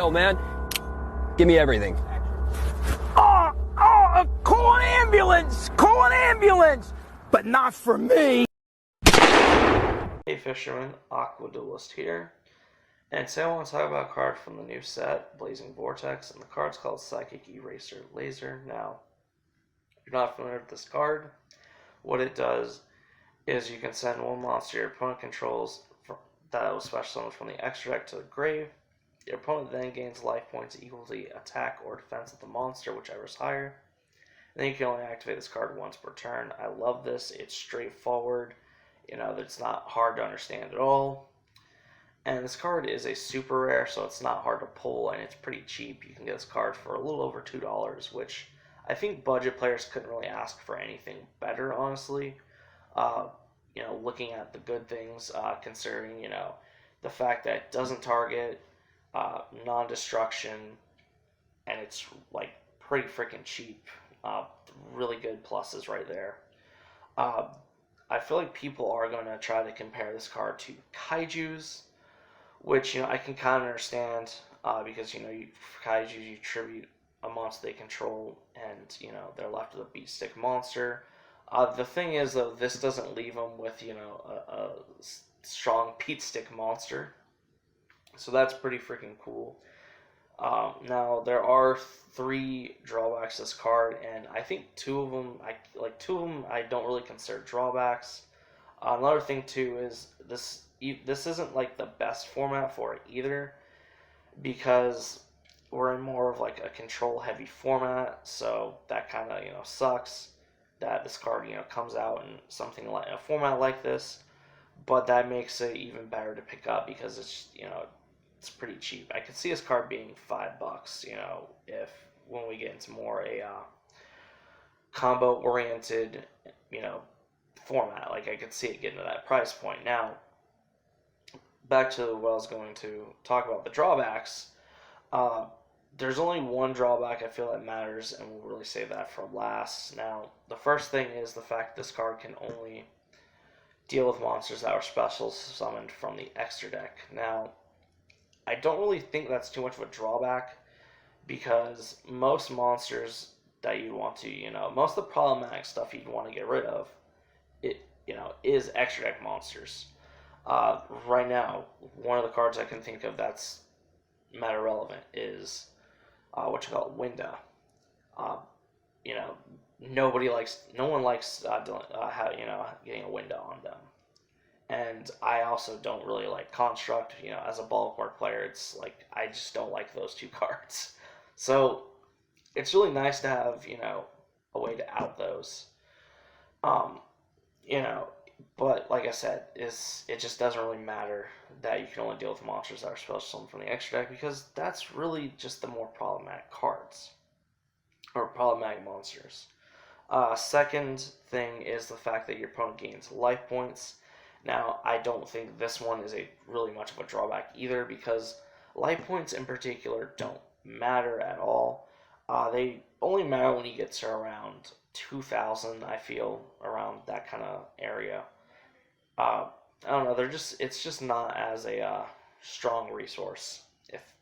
sale, man. Give me everything. Call an ambulance! Call an ambulance! But not for me! Hey Fisherman, Aqua Duelist here, and today I want to talk about a card from the new set, Blazing Vortex, and the card's called Psychic Eraser Laser. Now, if you're not familiar with this card, what it does is you can send one monster your opponent controls that was special summoned from the extra deck to the grave. Your opponent then gains life points equal to the attack or defense of the monster, whichever is higher. And then you can only activate this card once per turn. I love this. It's straightforward. You know, it's not hard to understand at all. And this card is a super rare, so it's not hard to pull, and it's pretty cheap. You can get this card for a little over $2, which I think budget players couldn't really ask for anything better, honestly. Looking at the good things, considering, the fact that it doesn't target, non-destruction, and it's, like, pretty freaking cheap. Really good pluses right there. I feel like people are going to try to compare this card to Kaijus, which, I can kind of understand, because, Kaijus, you tribute a monster they control, and, they're left with a beat stick monster. The thing is, though, this doesn't leave them with, a strong beat stick monster, so that's pretty freaking cool. Now, there are 3 drawbacks to this card, and I think two of them I don't really consider drawbacks. Another thing, too, is this isn't, like, the best format for it either, because we're in more of, like, a control-heavy format, so that kind of, sucks that this card, comes out in something like a format like this, but that makes it even better to pick up because it's, it's pretty cheap. I could see this card being $5, if when we get into more a combo-oriented, format. Like, I could see it getting to that price point. Now, back to what I was going to talk about, the drawbacks. There's only one drawback I feel that matters, and we'll really save that for last. Now, the first thing is the fact this card can only deal with monsters that are special summoned from the extra deck. Now, I don't really think that's too much of a drawback, because most monsters that you'd want to, most of the problematic stuff you'd want to get rid of, is extra deck monsters. Right now, one of the cards I can think of that's meta relevant is Winda. No one likes getting a Winda on them. And I also don't really like Construct. As a Bulwark player, it's like I just don't like those 2 cards. So it's really nice to have, a way to out those. But like I said, it just doesn't really matter that you can only deal with monsters that are special summoned from the extra deck, because that's really just the more problematic cards, or problematic monsters. Second thing is the fact that your opponent gains life points. Now, I don't think this one is really much of a drawback either, because life points in particular don't matter at all. They only matter when you get to around 2,000, I feel, around that kind of area. I don't know, it's just not as a strong resource, if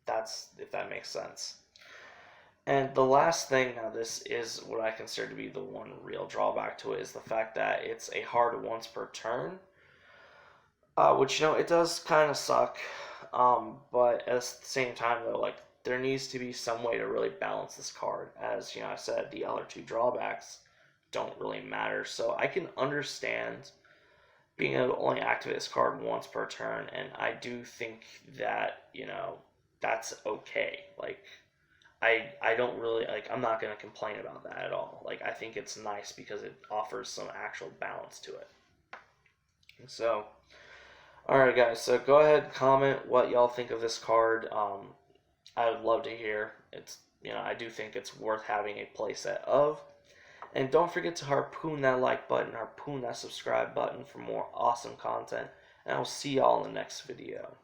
that makes sense. And the last thing, now this is what I consider to be the one real drawback to it, is the fact that it's a hard once per turn, which, it does kind of suck, but at the same time, though, like, there needs to be some way to really balance this card, as, I said, the other 2 drawbacks don't really matter, so I can understand being able to only activate this card once per turn, and I do think that, that's okay. Like, I don't really, I'm not going to complain about that at all. Like, I think it's nice because it offers some actual balance to it. So, alright guys, so go ahead, comment what y'all think of this card. I would love to hear. It's, I do think it's worth having a playset of. And don't forget to harpoon that like button, harpoon that subscribe button for more awesome content. And I'll see y'all in the next video.